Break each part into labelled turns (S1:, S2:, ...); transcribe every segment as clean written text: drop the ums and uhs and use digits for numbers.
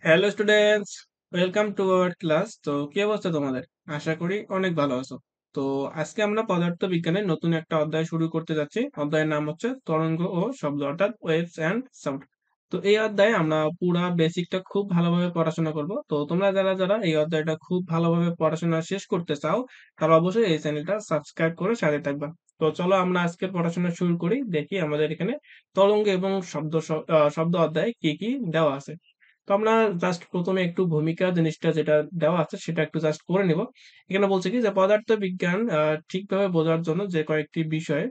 S1: Hello students, welcome to our class. তো কি অবস্থা তোমাদের? আশা করি অনেক ভালো আছো। তো আজকে আমরা পদার্থ বিজ্ঞানের নতুন একটা অধ্যায় শুরু করতে যাচ্ছি। অধ্যায়ের নাম হচ্ছে তরঙ্গ ও শব্দ, অর্থাৎ ওয়েভস অ্যান্ড সাউন্ড। তো এই অধ্যায়ে আমরা পুরা বেসিকটা খুব ভালোভাবে পড়াশোনা করব। তো তোমরা যারা যারা এই অধ্যায়টা খুব ভালোভাবে পড়াশোনা শেষ করতে চাও, তারা অবশ্যই এই চ্যানেলটা সাবস্ক্রাইব করে সাথে থাকবা। তো চলো আমরা আজকের পড়াশোনা শুরু করি। দেখি আমাদের এখানে তরঙ্গ এবং শব্দ অধ্যায়ে কি কি দেওয়া আছে। তো আমরা জাস্ট প্রথমে একটু ভূমিকা জিনিসটা যেটা দেওয়া আছে সেটা একটু জাস্ট করে নিব। এখানে বলছে কি যে পদার্থ বিজ্ঞান ঠিকভাবে বোঝার জন্য যে কয়েকটি বিষয়ে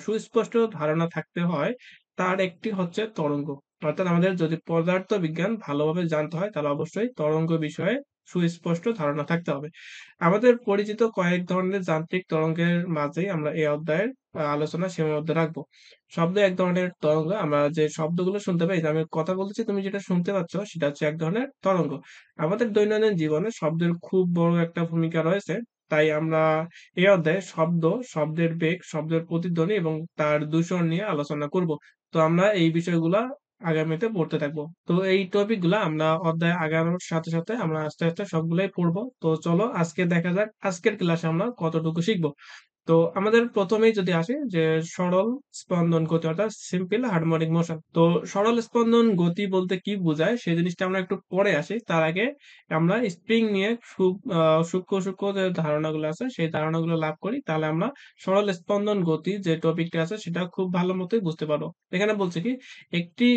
S1: সুস্পষ্ট ধারণা থাকতে হয়, তার একটি হচ্ছে তরঙ্গ। অর্থাৎ আমাদের যদি পদার্থ বিজ্ঞান ভালোভাবে জানতে হয় তাহলে অবশ্যই তরঙ্গ বিষয়ে সুস্পষ্ট ধারণা থাকতে হবে। আমাদের পরিচিত কয়েক ধরনের যান্ত্রিক তরঙ্গের মাঝেই আমরা এই অধ্যায়ের আলোচনা সীমাবদ্ধ রাখবো। শব্দ এক ধরনের তরঙ্গ। আমরা যে শব্দগুলো শুনতে পাই, যে আমি কথা বলতেছি তুমি যেটা শুনতে পাচ্ছ সেটা হচ্ছে এক ধরনের তরঙ্গ। আমাদের দৈনন্দিন জীবনে শব্দের খুব বড় একটা ভূমিকা রয়েছে। তাই আমরা এই অধ্যায়ে শব্দ, শব্দের বেগ, শব্দের প্রতিধ্বনি এবং তার দূষণ নিয়ে আলোচনা করব। তো আমরা এই বিষয়গুলা আগামীতে পড়তে থাকবো। তো এই টপিক গুলা আমরা অধ্যায় আগানোর সাথে সাথে আমরা আস্তে আস্তে সবগুলাই পড়বো। তো চলো আজকে দেখা যাক আজকের ক্লাসে আমরা কতটুকু শিখবো। তো আমাদের প্রথমেই যদি আসি যে সরল স্পন্দন গতি, অর্থাৎ সিম্পল হারমোনিক মোশন। তো সরল স্পন্দন গতি বলতে কি বোঝায় সেই জিনিসটা আমরা একটু পরে আসি। তার আগে আমরা স্প্রিং নিয়ে সূক্ষ্ম সূক্ষ্ম যে ধারণাগুলো আছে সেই ধারণাগুলো লাভ করি, তাহলে আমরা সরল স্পন্দন গতি যে টপিকটা আছে সেটা খুব ভালো মতোই বুঝতে পারবো। এখানে বলছে কি, একটি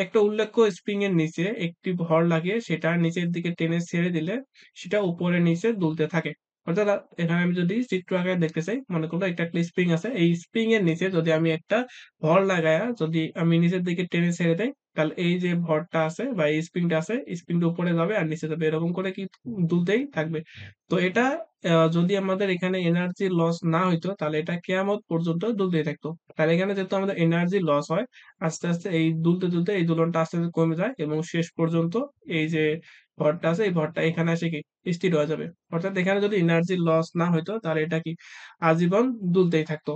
S1: একটা উল্লেখ্য স্প্রিং এর নিচে একটি ভর লাগিয়ে সেটা নিচের দিকে টেনে ছেড়ে দিলে সেটা উপরে নিচে দুলতে থাকে। অর্থাৎ এখানে আমি যদি চিত্র আকারে দেখতে চাই, মনে করো একটা স্প্রিং আছে, এই স্প্রিং এর নিচে যদি আমি একটা ভর লাগায়া যদি আমি নিচের দিকে টেনে ছেড়ে দেই, তাহলে এই যে ভরটা আছে বা এই স্প্রিংটা আছে, স্প্রিংটা উপরে যাবে আর নিচে যাবে, এরকম করে কি দুলতেই থাকবে। তো এটা যদি আমাদের এখানে এনার্জি লস না হইতো তাহলে এটা কিয়ামত পর্যন্ত দুলতেই থাকতো। তাহলে এখানে যেহেতু আমাদের এনার্জি লস হয়, আস্তে আস্তে এই দুলতে দুলতে এই দোলনটা আস্তে আস্তে কমে যায় এবং শেষ পর্যন্ত এই যে ভরটা আছে এই ভরটা এখানে এসে কি স্থির হয়ে যাবে। অর্থাৎ এখানে যদি এনার্জি লস না হইতো তাহলে এটা কি আজীবন দুলতেই থাকতো।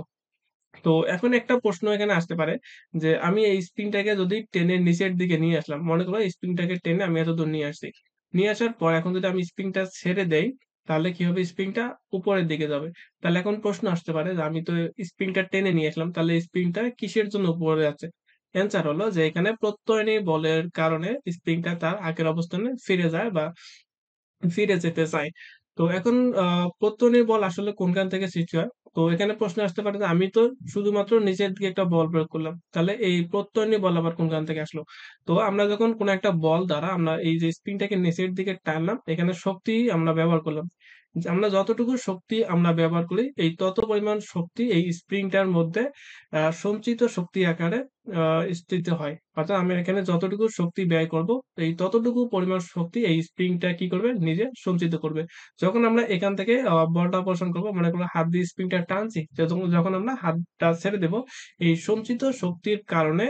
S1: তো এখন একটা প্রশ্ন এখানে আসতে পারে যে আমি এই স্প্রিংটাকে যদি টেনে নিচের দিকে নিয়ে আসলাম, মনে করো স্প্রিংটাকে টেনে আমি এত দূর নিয়ে আসছি, নিয়ে আসার পর এখন যদি আমি স্প্রিংটা ছেড়ে দেই তাহলে কি হবে, স্প্রিংটা উপরের দিকে যাবে। তাহলে এখন প্রশ্ন আসতে পারে যে আমি তো স্প্রিংটা টেনে নিয়ে আসলাম, তাহলে স্প্রিংটা কিসের জন্য উপরে যাচ্ছে? অ্যান্সার হলো যে এখানে প্রত্যয়নী বলের কারণে স্প্রিংটা তার আগের অবস্থানে ফিরে যায় বা ফিরে যেতে চাই। তো এখন প্রত্যয়নী বল আসলে কোনখান থেকে সৃষ্টি হয়? তো এখানে প্রশ্ন আসতে পারে যে আমি তো শুধুমাত্র নিচের দিকে একটা বল প্রয়োগ করলাম, তাহলে এই প্রত্যয়নী বল আবার কোনখান থেকে আসলো? তো আমরা যখন কোন একটা বল দ্বারা আমরা এই যে স্প্রিংটাকে নিচের দিকে টানলাম, এখানে শক্তি আমরা ব্যবহার করলাম। যে আমরা যতটুকু শক্তি আমরা ব্যবহার করি এই তত পরিমাণ শক্তি এই স্প্রিংটার মধ্যে সঞ্চিত শক্তি আকারে স্থিত হয়। অর্থাৎ আমি এখানে যতটুকু শক্তি ব্যয় করব এই ততটুকু পরিমাণ শক্তি এই স্প্রিংটা কি করবে, নিজে সঞ্চিত করবে। যখন আমরা এখান থেকে বলটা অপসারণ করবো, মনে করো হাত দিয়ে স্প্রিংটা টানছি, যখন যখন আমরা হাতটা ছেড়ে দেব, এই সঞ্চিত শক্তির কারণে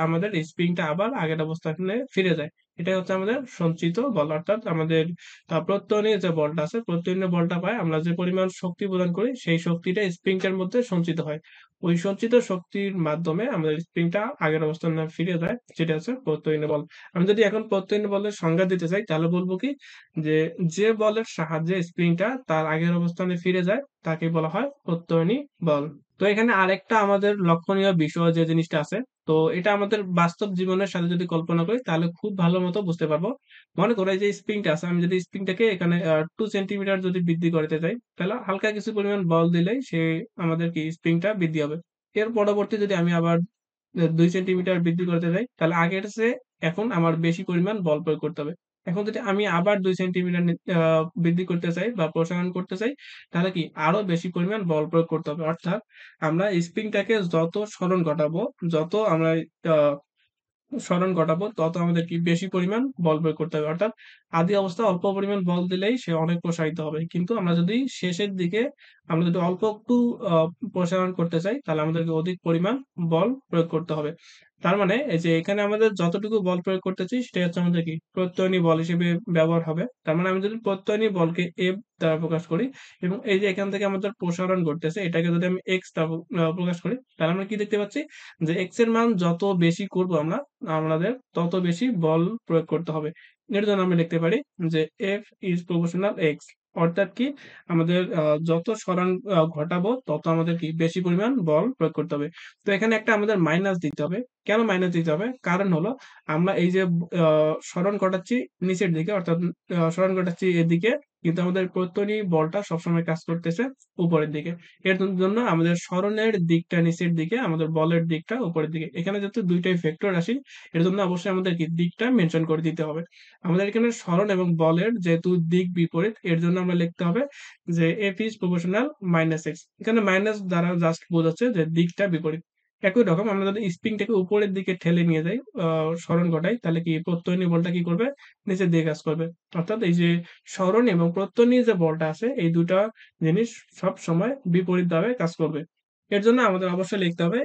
S1: আমাদের স্প্রিংটা আবার আগের অবস্থানে ফিরে যায়। এটাই হচ্ছে আমাদের সঞ্চিত বল। অর্থাৎ আমাদের প্রত্যয়নের যে বলটা আছে, প্রত্যয়নের বলটা পায় আমরা যে পরিমাণ শক্তি প্রদান করি সেই শক্তিটা স্প্রিংটার মধ্যে সঞ্চিত হয়। ওই সঞ্চিত শক্তির মাধ্যমে আমাদের স্প্রিংটা আগের অবস্থানে ফিরে যায়, যেটা হচ্ছে প্রত্যয়িনী বল। আমি যদি এখন প্রত্যয়িনী বলের সংজ্ঞা দিতে চাই তাহলে বলবো কি, যে যে বলের সাহায্যে স্প্রিংটা তার আগের অবস্থানে ফিরে যায় তাকে বলা হয় প্রত্যয়নী বল। তো এখানে আরেকটা আমাদের লক্ষণীয় বিষয় যে জিনিসটা আছে, তো এটা আমাদের বাস্তব জীবনের সাথে যদি কল্পনা করি তাহলে খুব ভালো মতো বুঝতে পারবো। মনে করো এই যে স্প্রিংটা আছে, আমি যদি স্প্রিংটাকে এখানে 2 সেন্টিমিটার যদি বৃদ্ধি করতে চাই, তাহলে হালকা কিছু পরিমাণ বল দিলেই সে আমাদের কি স্প্রিংটা বৃদ্ধি হবে। এর পরবর্তী যদি আমি আবার 2 সেন্টিমিটার বৃদ্ধি করতে চাই তাহলে আগের চেয়ে এখন আমার বেশি পরিমাণ বল প্রয়োগ করতে হবে। এখন যদি আমি আবার 2 সেন্টিমিটার বৃদ্ধি করতে চাই বা প্রসারণ করতে চাই, তাহলে কি আরো বেশি পরিমাণ বল প্রয়োগ করতে হবে। অর্থাৎ আমরা স্প্রিংটাকে যত সরণ ঘটাবো, যত আমরা আহ সরণ ঘটাবো, তত আমাদের কি বেশি পরিমাণ বল প্রয়োগ করতে হবে। অর্থাৎ আদি অবস্থা অল্প পরিমাণ বল দিলেই সে অনেক প্রসারিত হবে, কিন্তু আমরা যদি শেষের দিকে আমরা যদি অল্প একটু প্রসারণ করতে চাই তাহলে আমাদেরকে অধিক পরিমাণ বল প্রয়োগ করতে হবে। তার মানে এই যে এখানে আমাদের যতটুকু বল প্রয়োগ করতেছি সেটাই হচ্ছে আমাদের কি প্রত্যয়নী বল হিসেবে ব্যবহার হবে। তার মানে আমি যদি প্রত্যয়নী বলকে এফ দ্বারা প্রকাশ করি এবং এই যে এখান থেকে আমাদের প্রসারণ ঘটতেছে এটাকে যদি আমি এক্স দ্বারা প্রকাশ করি, তাহলে আমরা কি দেখতে পাচ্ছি যে এক্স এর মান যত বেশি করব আমরা আমাদের তত বেশি বল প্রয়োগ করতে হবে। এর জন্য আমরা লিখতে পারি যে এফ ইজ প্রপোর্শনাল এক্স, অর্থাৎ কি আমাদের যত সরণ ঘটাবো তত আমাদের কি বেশি পরিমাণ বল প্রয়োগ করতে হবে। তো এখানে একটা আমাদের মাইনাস দিতে হবে। কেন মাইনাস দিতে হবে? কারণ হলো আমরা এই যে সরণ ঘটাচ্ছি নিচের দিকে, অর্থাৎ সরণ ঘটাচ্ছি এদিকে, কিন্তু আমাদের প্রত্যয়নী বলটা সবসময় কাজ করতেছে উপরের দিকে। এর জন্য আমাদের সরণের দিকটা নিচের দিকে, আমাদের বলের দিকটা উপরের দিকে। এখানে যেহেতু দুইটাই ভেক্টর রাশি, এর জন্য অবশ্যই আমাদের কি দিকটা মেনশন করে দিতে হবে। আমাদের এখানে সরণ এবং বলের যেহেতু দিক বিপরীত, এর জন্য আমরা লিখতে হবে যে F is proportional minus x. এখানে মাইনাস দ্বারা জাস্ট বোঝাচ্ছে যে দিকটা বিপরীত। একই রকম আমরা যদি স্প্রিংটাকে উপরের দিকে ঠেলে নিয়ে যাই, সরণ ঘটাই, তাহলে কি প্রত্যয়নী বলটা কি করবে? নিচের দিকে কাজ করবে। অর্থাৎ এই যে সরণ এবং প্রত্যয়নী যে বলটা আছে এই দুটা জিনিস সব সময় বিপরীত ভাবে কাজ করবে। এর জন্য আমাদের অবশ্যই লিখতে হবে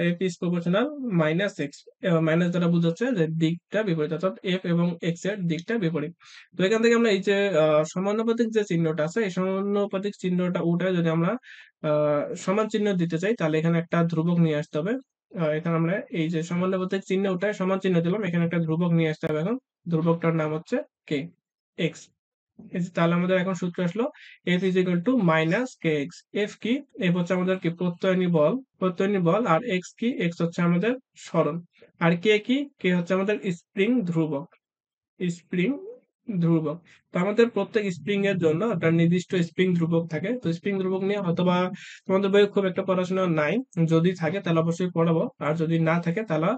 S1: F is proportional minus x. Minus দ্বারা বোঝাচ্ছে যে দিকটা বিপরীত, অর্থাৎ এফ এবং এক্স এর দিকটা বিপরীত। তো এখান থেকে আমরা এই যে সমানুপাতিক যে চিহ্নটা আছে এই সমানুপাতিক চিহ্নটা উঠে যদি আমরা সমান চিহ্ন দিতে চাই, তাহলে এখানে একটা ধ্রুবক নিয়ে আসতে হবে। এখানে আমরা এই যে সমানুপাতিক চিহ্ন উঠায় সমান চিহ্ন দিলাম, এখানে একটা ধ্রুবক নিয়ে আসতে হবে। এখন ধ্রুবকটার নাম হচ্ছে কে এক্স। তাহলে আমাদের এখন সূত্র আসলো F is equal two minus K x. F কি? এফ হচ্ছে আমাদের কি প্রত্যয়নী বল, প্রত্যয়নী বল। আর এক্স কি? এক্স হচ্ছে আমাদের সরণ। আর কে কি? কে হচ্ছে আমাদের স্প্রিং ধ্রুবক, স্প্রিং ধ্রুবক। তো আমাদের প্রত্যেক স্প্রিং এর জন্য একটা নির্দিষ্ট স্প্রিং ধ্রুবক থাকে। তো স্প্রিং ধ্রুবক নিয়ে হয়তোবা তোমাদের বইয়ে খুব একটা পড়াশোনা নাই। যদি থাকে তাহলে অবশ্যই পড়াবো, আর যদি না থাকে তাহলে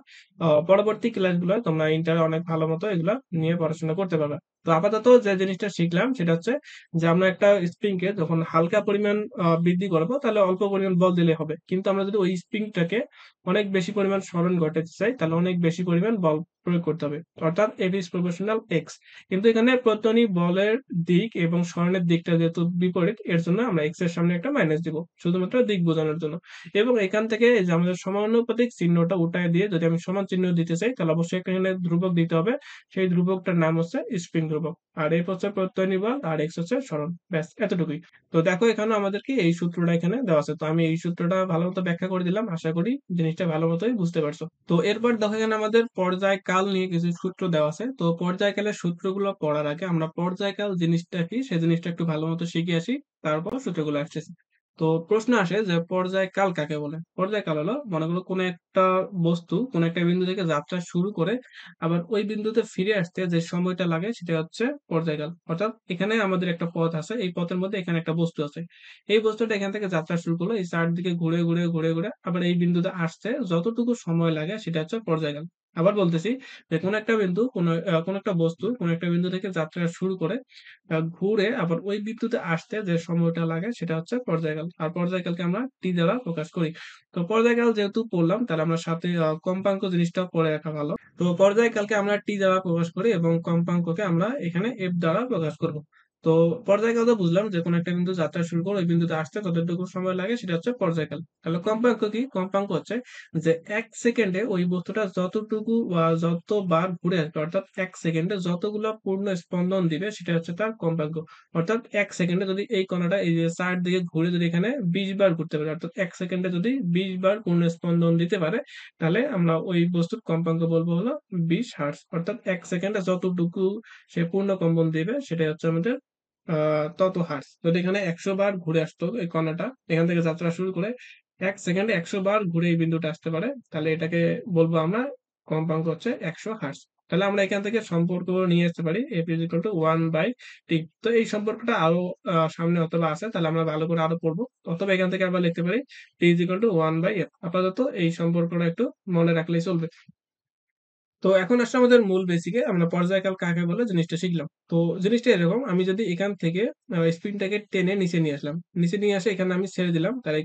S1: পরবর্তী ক্লাসগুলো তোমরা ইন্টারে অনেক ভালো মতো এগুলা নিয়ে পড়াশোনা করতে পারবে। তো আপাতত যে জিনিসটা শিখলাম সেটা হচ্ছে যে আমরা একটা স্প্রিং কে যখন হালকা পরিমাণ বৃদ্ধি করবো তাহলে অল্প পরিমাণ বল দিলে হবে, কিন্তু আমরা যদি ওই স্প্রিংটাকে অনেক বেশি পরিমাণ সরণ ঘটাতে চাই তাহলে অনেক বেশি পরিমাণ বল প্রয়োগ করতে হবে, অর্থাৎ এফ ইজ প্রপোর্শনাল এক্স। কিন্তু এখানে প্রত্যয়নী বলের দিক এবং সরণের দিকটা যেহেতু বিপরীত, এর জন্য আমরা এক্স এর সামনে একটা মাইনাস দিব শুধুমাত্র দিক বোঝানোর জন্য। এবং এখান থেকে এই যে আমাদের সমানুপাতিক চিহ্নটা উঠায় দিয়ে যদি আমি সমান চিহ্ন দিতে চাই তাহলে অবশ্যই এখানে ধ্রুবক দিতে হবে। সেই ধ্রুবকটার নাম হচ্ছে স্প্রিং ধ্রুবক। আর এফ হচ্ছে প্রত্যয়নী বল আর এক্স হচ্ছে সরণ। ব্যাস এতটুকুই। তো দেখো এখানে আমাদের কি এই সূত্রটা এখানে দেওয়া আছে। তো আমি এই সূত্রটা ভালো মতো ব্যাখ্যা করে দিলাম, আশা করি জিনিসটা ভালো মতোই বুঝতে পারছো। তো এরপর দেখো এখানে আমাদের পর্যায়কাল নিয়ে কিছু সূত্র দেওয়া আছে। তো পর্যায়কালের সূত্রগুলো পড়ার আগে আমরা পর্যায়কাল জিনিসটা কি সে জিনিসটা একটু ভালো মতো শিখে আসি, তারপর সূত্রগুলো আসতেছি। তো প্রশ্ন আসে যে পর্যায়কাল কাকে বলে? পর্যায়কাল হলো মনে করো কোনো একটা বস্তু কোনো একটা বিন্দু থেকে যাত্রা শুরু করে আবার ওই বিন্দুতে ফিরে আসতে যে সময়টা লাগে সেটা হচ্ছে পর্যায়কাল। অর্থাৎ এখানে আমাদের একটা পথ আছে, এই পথের মধ্যে এখানে একটা বস্তু আছে। এই বস্তুটা এখান থেকে যাত্রা শুরু করলো, এই চারদিকে ঘুরে ঘুরে ঘুরে ঘুরে আবার এই বিন্দুতে আসতে যতটুকু সময় লাগে সেটা হচ্ছে পর্যায়কাল। আবার বলতেছি যে কোন একটা বিন্দু কোন একটা বস্তু কোন একটা বিন্দু থেকে যাত্রা শুরু করে ঘুরে আবার ওই বিন্দুতে আসতে যে সময়টা লাগে সেটা হচ্ছে পর্যায়কাল। আর পর্যায়কালকে আমরা টি দ্বারা প্রকাশ করি। তো পর্যায়কাল যেহেতু পড়লাম তাহলে আমরা সাথে কম্পাঙ্ক জিনিসটা পড়ে রাখা ভালো। তো পর্যায়কালকে আমরা টি দ্বারা প্রকাশ করি এবং কম্পাঙ্ককে আমরা এখানে এফ দ্বারা প্রকাশ করব। তো পর্যায়কাল তো বুঝলাম যে কোন একটা বিন্দু যাত্রা শুরু করে ওই বিন্দুতে আসতে কতটুকু সময় লাগে সেটা হচ্ছে পর্যায়কাল। তাহলে কম্পাঙ্ক কি? কম্পাঙ্ক হচ্ছে যে 1 সেকেন্ডে ওই বস্তুটা যতটুকু বা যতবার ঘুরে আসবে, অর্থাৎ 1 সেকেন্ডে যতগুলো পূর্ণ স্পন্দন দিবে সেটা হচ্ছে তার কম্পাঙ্ক। অর্থাৎ 1 সেকেন্ডে যদি এই কণাটা এই যে চারদিকে ঘুরে যদি এখানে 20 বার ঘুরতে পারে, অর্থাৎ 1 সেকেন্ডে যদি 20 বার পূর্ণ স্পন্দন দিতে পারে, তাহলে আমরা ওই বস্তুর কম্পাঙ্ক বলবো হলো 20 হার্টজ। অর্থাৎ 1 সেকেন্ডে যতটুকু সে পূর্ণ কম্পন দিবে সেটাই হচ্ছে আমাদের তত হার্টজ। যদি এখানে 100 বার ঘুরে আসতো এই কণাটা এখান থেকে যাত্রা শুরু করে 1 সেকেন্ডে 100 বার ঘুরে এই বিন্দুটা আসতে পারে, তাহলে এটাকে বলবো আমরা কম্পাঙ্ক হচ্ছে 100 হার্টজ। তাহলে আমরা এখান থেকে সম্পর্ক নিয়ে আসতে পারি F is equal two 1/t। তো এই সম্পর্কটা আরো সামনে অথবা আছে, তাহলে আমরা ভালো করে আরো পড়বো। অথবা এখান থেকে আমরা লিখতে পারি টি ইজ ইকুয়াল টু 1/f। আপাতত এই সম্পর্কটা একটু মনে রাখলেই চলবে। তো এখন আসলে আমাদের মূল বেসিকে আমরা পর্যায়কাল কাকে বলে জিনিসটা শিখলাম। তো জিনিসটা এরকম, আমি যদি এখান থেকে স্প্রিংটাকে টেনে নিচে নিয়ে আসলাম, নিচে নিয়ে আসে এখানে আমি ছেড়ে দিলাম, তাহলে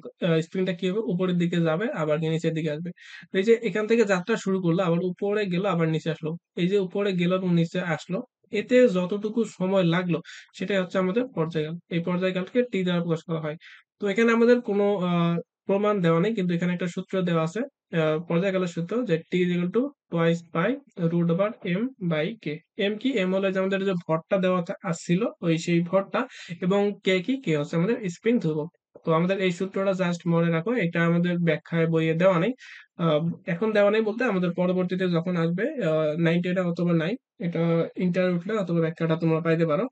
S1: স্প্রিংটা কি হবে? উপরের দিকে যাবে আবার গিয়ে নিচের দিকে আসবে। তো এই যে এখান থেকে যাত্রা শুরু করলো আবার উপরে গেল আবার নিচে আসলো, এই যে উপরে গেল এবং নিচে আসলো, এতে যতটুকু সময় লাগলো সেটাই হচ্ছে আমাদের পর্যায়কাল। এই পর্যায়কালকে টি দ্বারা প্রকাশ করা হয়। তো এখানে আমাদের কোনো প্রমাণ দেওয়া নেই, কিন্তু এখানে একটা সূত্র দেওয়া আছে। পর্যায়কালের সূত্র যে T is equal to twice pi root over M by K. M কি? এম হলো যে আমাদের যে ভরটা দেওয়া আসছিল ওই সেই ভরটা, এবং কে কি? কে হচ্ছে আমাদের স্প্রিং ধ্রুবক। তো আমাদের এই সূত্রটা জাস্ট মনে রাখো, এটা আমাদের ব্যাখ্যায় বইয়ে দেওয়া নেই। আহ, এখন দেওয়া নেই বলতে আমাদের পরবর্তীতে যখন আসবে 9 10 অথবা 9, এটা ইন্টার উঠলে অথবা ব্যাখ্যাটা তোমরা পাইতে পারো।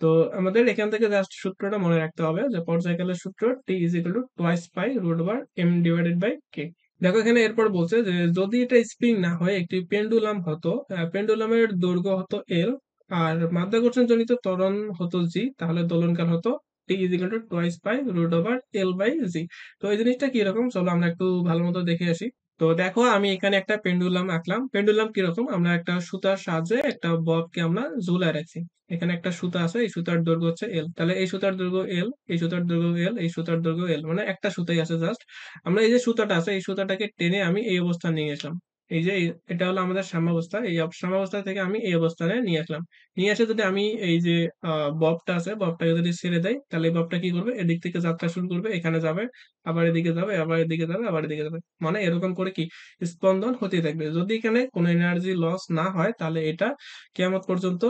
S1: তো আমাদের এখান থেকে জাস্ট সূত্রটা মনে রাখতে হবে যে পর্যায়কালের সূত্র T is equal to twice pi root over M divided by K. দেখো এখানে এরপর বলছে যে যদি এটা স্প্রিং না হয় একটি পেন্ডুলাম হতো, পেন্ডুলামের দৈর্ঘ্য হতো এল, আর মাধ্যাকর্ষণ জনিত ত্বরণ হতো জি, তাহলে দোলনকাল হতো T is equal to twice pi root over L by g. তো এই জিনিসটা কিরকম চলো আমরা একটু ভালো মতো দেখে আসি। তো দেখো আমি এখানে একটা পেন্ডুলাম আঁকলাম। পেন্ডুলাম কিরকম? আমরা একটা সুতার সাহায্যে একটা বলকে আমরা ঝুলায় রাখছি। এখানে একটা সুতা আছে, এই সুতার দৈর্ঘ্য হচ্ছে এল, তাহলে এই সুতার দৈর্ঘ্য এল, এই সুতার দৈর্ঘ্য এল, এই সুতার দৈর্ঘ্য এল, মানে একটা সুতাই আছে জাস্ট। আমরা এই যে সুতাটা আছে এই সুতাটাকে টেনে আমি এই অবস্থান নিয়ে আসলাম। এই যে এটা হলো আমাদের সাম্যাবস্থা, এই সাম্যাবস্থা থেকে আমি এই অবস্থানে নিয়ে আসলাম। নিয়ে এসে যদি আমি এই যে ববটা আছে ববটাকে যদি ছেড়ে দেয়, তাহলে এই ববটা কি করবে? এদিক থেকে যাত্রা শুরু করবে, এখানে যাবে, আবার এদিকে যাবে, আবার এদিকে যাবে, আবার এদিকে যাবে, মানে এরকম করে কি স্পন্দন হতে থাকবে। যদি এখানে কোনো এনার্জি লস না হয় তাহলে এটা কিয়ামত পর্যন্ত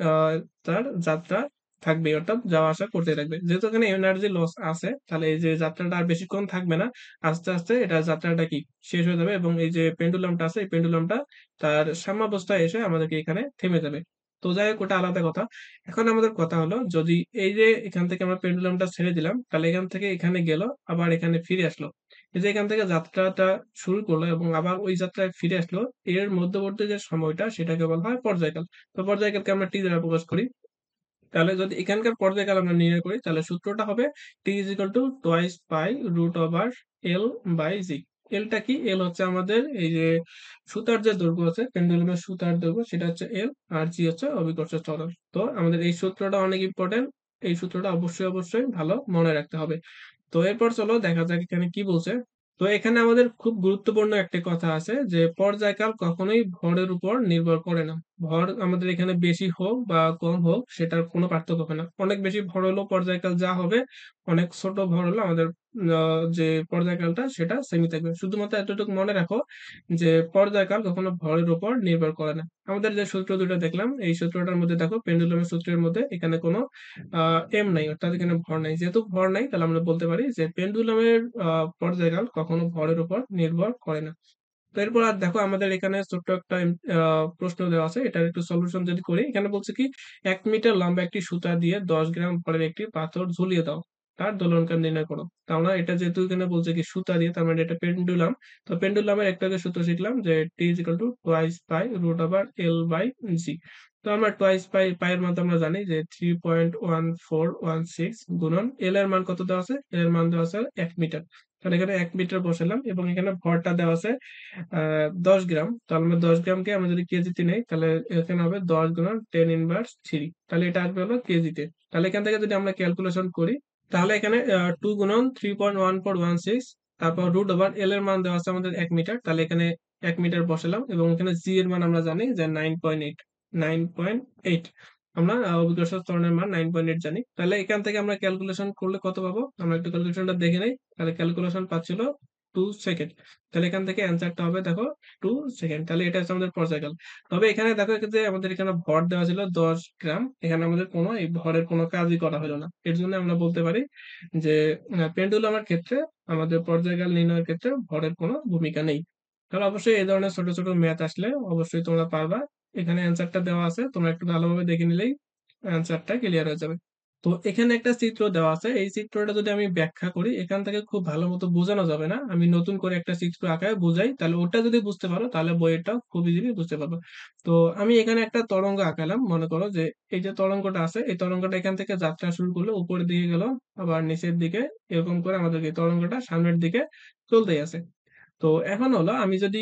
S1: আহ তার যাত্রা থাকবে, অর্থাৎ যাওয়া আসা করতে থাকবে। যেহেতু এখানে এনার্জি লস আছে, তাহলে এই যে যাত্রাটা আর বেশিক্ষণ থাকবে না, আস্তে আস্তে এটা যাত্রাটা কি শেষ হয়ে যাবে, এবং এই যে পেন্ডুলামটা আছে এই পেন্ডুলামটা তার সাম্যাবস্থায় এসে আমাদেরকে এখানে থেমে যাবে। তো যাই হোক ওটা আলাদা কথা। এখন আমাদের কথা হলো, যদি এই যে এখান থেকে আমরা পেন্ডুলামটা ছেড়ে দিলাম, তাহলে এখান থেকে এখানে গেল, আবার এখানে ফিরে আসলো, এই যে এখান থেকে যাত্রাটা শুরু করলো এবং আবার ওই যাত্রায় ফিরে আসলো, এর মধ্যবর্তী যে সময়টা সেটাকে বলা হয় পর্যায়কাল। তো পর্যায়কালকে আমরা টি দ্বারা প্রকাশ করি। তাহলে যদি এখানকার পর্যায়কাল আমরা নির্ণয় করি, তাহলে সূত্রটা হবে T is equal to twice pi root over L by g. এলটা কি? এল হচ্ছে আমাদের এই যে সুতার যে দৈর্ঘ্য আছে, পেন্ডুলামের সুতার দৈর্ঘ্য, সেটা হচ্ছে এল, আর জি হচ্ছে অভিকর্ষ ত্বরণ। তো আমাদের এই সূত্রটা অনেক ইম্পর্টেন্ট, এই সূত্রটা অবশ্যই অবশ্যই ভালো মনে রাখতে হবে। তো এরপর চলো দেখা যাক এখানে কি বলছে। তো এখানে আমাদের খুব গুরুত্বপূর্ণ একটা কথা আছে যে পর্যায়কাল কখনোই ভরের উপর নির্ভর করে না। ভর আমাদের এখানে বেশি হোক বা কম হোক সেটার কোনো পার্থক্য হবে না। অনেক বেশি ভর হলেও পর্যায়কাল যা হবে, অনেক ছোট ভর হলে আমাদের যে পর্যায়কালটা সেটা সেমই থাকবে। শুধুমাত্র এতটুকু মনে রাখো যে পর্যায়কাল কখনো ভরের উপর নির্ভর করে না। আমাদের যে সূত্র দুটো দেখলাম এই সূত্রটার মধ্যে দেখো পেন্ডুলামের সূত্রের মধ্যে এখানে কোনো এম নাই, অর্থাৎ এখানে ভর নাই। যেহেতু ভর নাই তাহলে আমরা বলতে পারি যে পেন্ডুলামের পর্যায়কাল কখনো ভরের উপর নির্ভর করে না। তো এরপর আর দেখো আমাদের এখানে ছোট্ট একটা প্রশ্ন দেওয়া আছে, এটার একটু সলিউশন যদি করি। এখানে বলছে কি 1 মিটার লম্বা একটি সুতা দিয়ে 10 গ্রাম ভরের একটি পাথর ঝুলিয়ে দাও, তার দোলনকাল নির্ণয় করো। তা আমরা এটা যেহেতু এখানে বলছে কি সুতা দিয়ে, তার মানে এটা পেন্ডুলাম। তো পেন্ডুলামের একটা আগে সূত্র শিখলাম যে T is equal to twice pi root over L by g. তো আমরা টোয়াইস পাই, পাই এর মান তো আমরা জানি যে 3.1416 গুণন এল এর মান কত দেওয়া আছে? এল এর মান দেওয়া আছে 1 মিটার। তাহলে এখানে 1 মিটার বসালাম, এবং এখানে ভরটা দেওয়া আছে 10 গ্রাম। তাহলে আমরা 10 গ্রামকে আমরা যদি কেজিতে নেই, তাহলে এখানে হবে 10 গুণন 10 ইনভার্স 3, তাহলে এটা আসবে হলো কেজিতে। তাহলে এখান থেকে যদি আমরা ক্যালকুলেশন করি, তাহলে এখানে 2 গুণন 3.1416, তারপর রুট ওভার এল এর মান দেওয়া আছে আমাদের 1 মিটার, তাহলে এখানে 1 মিটার বসালাম, এবং এখানে জি এর মান আমরা জানি যে 9.8, 9.8। আমরা অভিকর্ষ ত্বরণের মান 9.8 জানি। তাহলে এখান থেকে আমরা ক্যালকুলেশন করলে কত পাবো? আমরা একটু ক্যালকুলেশনটা দেখে নেই। তাহলে ক্যালকুলেশন পাচ্ছিল 2 সেকেন্ড। তাহলে এখান থেকে অ্যান্সারটা হবে দেখো 2 সেকেন্ড। তাহলে এটা হচ্ছে আমাদের পর্যায়কাল। তবে এখানে দেখো যে আমাদের এখানে ভর দেওয়া ছিল 10 গ্রাম, এখানে আমাদের কোনো এই ভরের কোনো কাজই করা হলো না। এর জন্য আমরা বলতে পারি যে পেন্ডুলামের ক্ষেত্রে আমাদের পর্যায়কাল নির্ণয়ের ক্ষেত্রে ভরের কোনো ভূমিকা নেই। তাহলে অবশ্যই এই ধরনের ছোট ছোট ম্যাথ আসলে অবশ্যই তোমরা পারবা। এখানে অ্যান্সারটা দেওয়া আছে, তোমরা একটু ভালোভাবে দেখে নিলেই অ্যান্সারটা ক্লিয়ার হয়ে যাবে। তো এখানে একটা চিত্র দেওয়া আছে, এই চিত্রটা যদি আমি ব্যাখ্যা করি এখান থেকে খুব ভালো মতো বোঝানো যাবে না, আমি নতুন করে একটা চিত্র আঁকায় বোঝাই, তাহলে ওটা যদি বুঝতে পারো তাহলে বইটা খুব ইজিলি বুঝতে পারবে। তো আমি এখানে একটা তরঙ্গ আঁকালাম, মনে করো যে এই যে তরঙ্গটা আছে এই তরঙ্গটা এখান থেকে যাত্রা শুরু করলো, উপরের দিকে গেল, আবার নিচের দিকে, এরকম করে আমাদের এই তরঙ্গটা সামনের দিকে চলতেই আছে। তো এখন হলো আমি যদি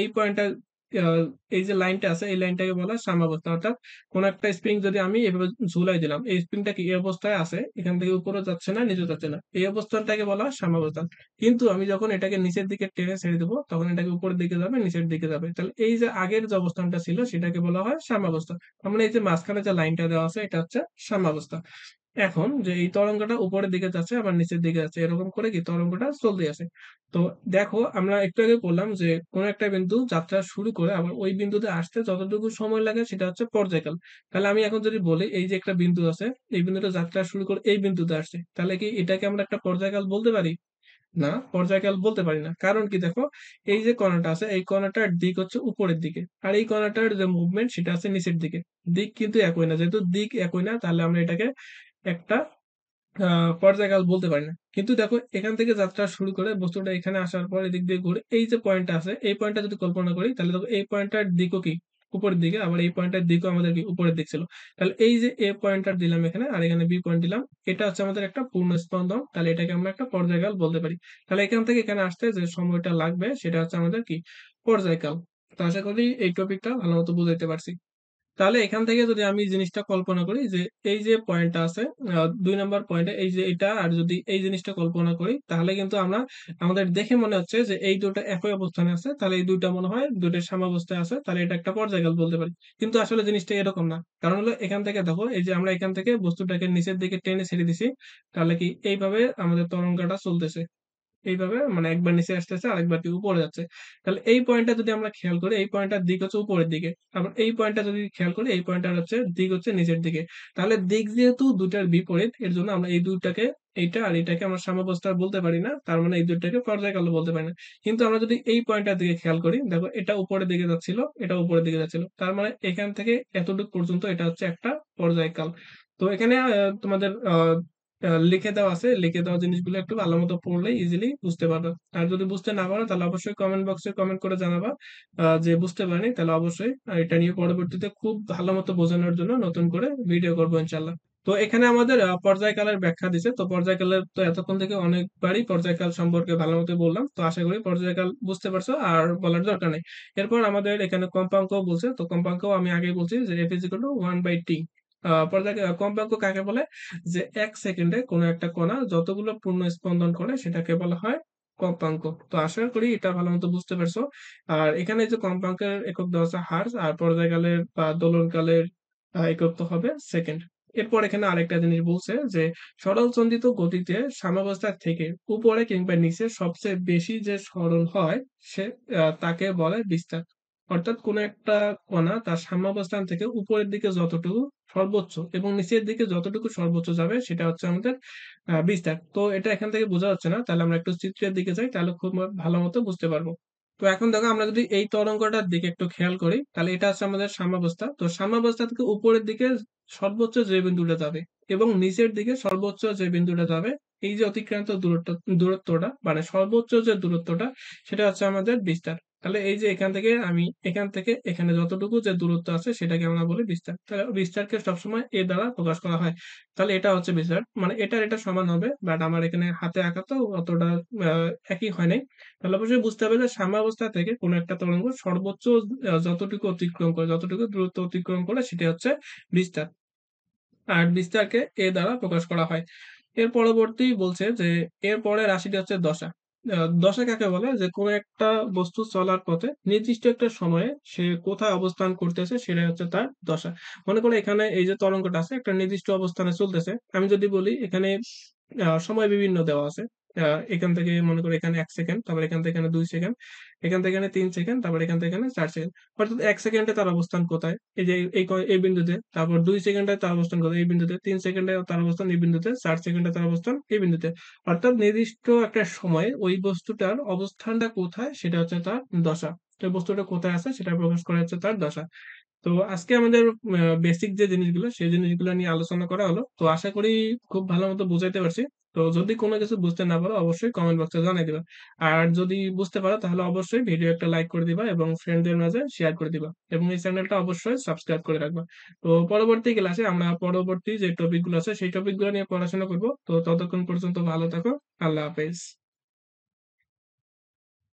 S1: এই পয়েন্টটা, আহ, এই যে লাইনটা আছে এই লাইনটাকে বলা হয় সাম্যাবস্থা। অর্থাৎ কোন একটা স্প্রিং যদি আমি এভাবে ঝুলাই দিলাম, এই স্প্রিংটা কি এই অবস্থায় আছে, এখান থেকে উপরে যাচ্ছে না নিচে যাচ্ছে না, এই অবস্থানটাকে বলা হয় সাম্যাবস্থান। কিন্তু আমি যখন এটাকে নিচের দিকে টেনে ছেড়ে দেবো তখন এটাকে উপরের দিকে যাবে, নিচের দিকে যাবে। তাহলে এই যে আগের যে অবস্থানটা ছিল সেটাকে বলা হয় সাম্যাবস্থা। তার মানে এই যে মাঝখানে যে লাইনটা দেওয়া আছে এটা হচ্ছে সাম্যাবস্থা। এখন যে এই তরঙ্গটা উপরের দিকে যাচ্ছে আবার নিচের দিকে যাচ্ছে এরকম করে কি তরঙ্গটা চলতে আছে। তো দেখো আমরা একটু আগে বললাম যে কোন একটা বিন্দু যাত্রা শুরু করে আবার ওই বিন্দুতে আসতে যতটুকু সময় লাগে সেটা হচ্ছে পর্যায়কাল। তাহলে আমি এখন যদি বলি এই যে একটা বিন্দু আছে, এই বিন্দুটা যাত্রা শুরু করে এই বিন্দুতে আসছে, তাহলে কি এটাকে আমরা একটা পর্যায়কাল বলতে পারি? না, পর্যায়কাল বলতে পারি না। কারণ কি দেখো, এই যে কণাটা আছে এই কণাটার দিক হচ্ছে উপরের দিকে। আর এই কণাটার যে মুভমেন্ট সেটা আছে নিচের দিকে। দিক কিন্তু একই না। যেহেতু দিক একই না তাহলে আমরা এটাকে একটা পর্যায়কাল বলতে পারি না। কিন্তু দেখো এখান থেকে যাত্রা শুরু করে বস্তুটা এখানে আসার পর এদিক দিয়ে ঘুরে এই যে পয়েন্টটা আছে এই পয়েন্টটা যদি কল্পনা করি তাহলে দেখো এই পয়েন্টটার দিকও কি উপরের দিকে, আবার এই পয়েন্টটার দিকও আমাদের কি উপরের দিক ছিল। তাহলে এই যে এ পয়েন্টটা দিলাম এখানে আর এখানে বি পয়েন্ট দিলাম, এটা হচ্ছে আমাদের একটা পূর্ণ স্পন্দন। তাহলে এটাকে আমরা একটা পর্যায়কাল বলতে পারি। তাহলে এখান থেকে এখানে আসতে যে সময়টা লাগবে সেটা হচ্ছে আমাদের কি পর্যায়কাল। তো আশা করি এই টপিকটা ভালো মতো বুঝাইতে পারছি। তাহলে এখান থেকে যদি আমি জিনিসটা কল্পনা করি যে এই যে পয়েন্টটা আছে ২ নাম্বার পয়েন্টে এই যে এটা আর যদি এই জিনিসটা কল্পনা করি তাহলে কিন্তু আমরা আমাদের দেখে মনে হচ্ছে যে এই ২ টা একই অবস্থানে আছে। তাহলে এই ২ টা মনে হয় ২ টার সাম্যাবস্থায় আছে। তাহলে এটা একটা পর্যায়কাল বলতে পারি। কিন্তু আসলে জিনিসটা এরকম না। কারণ হলো এখান থেকে দেখো এই যে আমরা এখান থেকে বস্তুটাকে নিচের দিকে টেনে ছেড়ে দিছি। তাহলে কি এইভাবে আমাদের তরঙ্গটা চলতেছে। এইভাবে মানে একবার নিচে আসতেছে আরেকবার কি উপরে যাচ্ছে। তাহলে এই পয়েন্টটা যদি আমরা খেয়াল করি এই পয়েন্টটার দিক হচ্ছে উপরের দিকে। আবার এই পয়েন্টটা যদি খেয়াল করি এই পয়েন্টটার হচ্ছে দিক হচ্ছে নিচের দিকে। তাহলে দিক যেহেতু দুইটার বিপরীত এর জন্য আমরা এই দুইটাকে এইটা আর এটাকে আমরা সাম্যাবস্থা বলতে পারি না। তার মানে এই দুইটাকে পর্যায়কাল বলতে পারি না। কিন্তু আমরা যদি এই পয়েন্টটার দিকে খেয়াল করি দেখো এটা উপরের দিকে যাচ্ছিল, এটা উপরের দিকে যাচ্ছিল। তার মানে এখান থেকে এতটুকু পর্যন্ত এটা হচ্ছে একটা পর্যায়কাল। তো এখানে তোমাদের লিখে দেওয়া আছে। লিখে দেওয়া জিনিসগুলো একটু ভালো মতো পড়লে ইজিলি বুঝতে পারবে। আর যদি বুঝতে না পারো তাহলে অবশ্যই কমেন্ট বক্সে কমেন্ট করে জানাবা যে বুঝতে পারিনি। তাহলে অবশ্যই এটা নিয়ে পরবর্তীতে খুব ভালো মতো বোঝানোর জন্য নতুন করে ভিডিও করবো ইনশাল্লাহ। তো এখানে আমাদের পর্যায়কালের ব্যাখ্যা দিছে। তো পর্যায়কালের তো এতক্ষণ থেকে অনেকবারই পর্যায়কাল সম্পর্কে ভালো মতো বললাম। তো আশা করি পর্যায়কাল বুঝতে পারছো আর বলার দরকার নেই। এরপর আমাদের এখানে কম্পাঙ্ক বলছে। তো কম্পাঙ্ক আমি আগেই বলছি যে F is equal two 1/t। পর্যায় কম্পাঙ্ক কাকে বলে? যে ১ সেকেন্ডে কোনো একটা কণা যতগুলো পূর্ণ স্পন্দন করে সেটাকে বলা হয় কম্পাঙ্ক। তো আশা করি এটা ভালো মতো বুঝতে পারছো। আর এখানে যে কম্পাঙ্কের একক দেওয়া আছে হার্জ, আর পর্যায়কালের বা দোলনকালের একক তো হবে সেকেন্ড। এরপর এখানে আরেকটা জিনিস বলছে যে সরলচন্ডিত গতিতে সাম্যাবস্থা থেকে উপরে কিংবা নিচে সবচেয়ে বেশি যে সরল হয় সে তাকে বলে বিস্তার। অর্থাৎ কোনো একটা কণা তার সাম্যাবস্থান থেকে উপরের দিকে যতটুকু সর্বোচ্চ এবং নিচের দিকে যতটুকু সর্বোচ্চ যাবে সেটা হচ্ছে আমাদের বিস্তার। তো এটা এখান থেকে বোঝা যাচ্ছে না। তাহলে আমরা একটু চিত্রের দিকে যাই তাহলে খুব ভালো মতো বুঝতে পারবো। তো এখন দেখো আমরা যদি এই তরঙ্গটার দিকে একটু খেয়াল করি তাহলে এটা হচ্ছে আমাদের সাম্যাবস্থা। তো সাম্যাবস্থা থেকে উপরের দিকে সর্বোচ্চ যে বিন্দুটা যাবে এবং নিচের দিকে সর্বোচ্চ যে বিন্দুটা যাবে এই যে অতিক্রান্ত দূরত্বটা মানে সর্বোচ্চ যে দূরত্বটা সেটা হচ্ছে আমাদের বিস্তার। তাহলে এই যে এখান থেকে আমি এখান থেকে এখানে যতটুকু যে দূরত্ব আছে সেটাকে আমরা বলি বিস্তার। তাহলে বিস্তারকে সবসময় এ দ্বারা প্রকাশ করা হয়। তাহলে এটা হচ্ছে বিস্তার মানে এটার এটা সমান হবে, বাট আমার এখানে হাতে আঁকা তো অতটা একই হয় নাই। তাহলে অবশ্যই বুঝতে হবে যে সাম্যাবস্থা থেকে কোনো একটা তরঙ্গ সর্বোচ্চ যতটুকু অতিক্রম করে যতটুকু দূরত্ব অতিক্রম করে সেটা হচ্ছে বিস্তার। আর বিস্তারকে এ দ্বারা প্রকাশ করা হয়। এর পরবর্তী বলছে যে এর পরের রাশিটি হচ্ছে দশা। দশা কাকে বলে? যে কোনো একটা বস্তু চলার পথে নির্দিষ্ট একটা সময়ে সে কোথায় অবস্থান করতেছে সেটাই হচ্ছে তার দশা। মনে করো এখানে এই যে তরঙ্গটা আছে একটা নির্দিষ্ট অবস্থানে চলতেছে। আমি যদি বলি এখানে সময় বিভিন্ন দেওয়া আছে। এখান থেকে মনে করো এখানে ১ সেকেন্ড, তারপর এখান থেকে এখানে ২ সেকেন্ড, এখান থেকে এখানে ৩ সেকেন্ড, তারপর এখান থেকে এখানে ৪ সেকেন্ড। অর্থাৎ ১ সেকেন্ডে তার অবস্থান কোথায়? এই যে এই বিন্দুতে, তারপর ২ সেকেন্ডে তার অবস্থান কোথায়? এই বিন্দুতে, ৩ সেকেন্ডে তার অবস্থান এই বিন্দুতে, ৪ সেকেন্ডে তার অবস্থান এই বিন্দুতে। অর্থাৎ নির্দিষ্ট একটা সময়ে ওই বস্তুটার অবস্থানটা কোথায় সেটা হচ্ছে তার দশা। তো বস্তুটা কোথায় আছে সেটা প্রকাশ করা হচ্ছে তার দশা। তো আজকে আমাদের বেসিক যে জিনিসগুলো সেই জিনিসগুলো নিয়ে আলোচনা করা হলো। তো আশা করি খুব ভালো মতো বুঝাইতে পারছি। তো যদি কোনো কিছু বুঝতে না পারো অবশ্যই কমেন্ট বক্সে জানিয়ে দিবা। আর যদি বুঝতে পারো তাহলে অবশ্যই ভিডিও একটা লাইক করে দিবা এবং ফ্রেন্ডদের মাঝে শেয়ার করে দিবা এবং এই চ্যানেলটা অবশ্যই সাবস্ক্রাইব করে রাখবা। তো পরবর্তী ক্লাসে আমরা পরবর্তী যে টপিকগুলো আছে সেই টপিকগুলো নিয়ে পড়াশোনা করব। তো ততক্ষণ পর্যন্ত ভালো থাকো। আল্লাহ হাফেজ।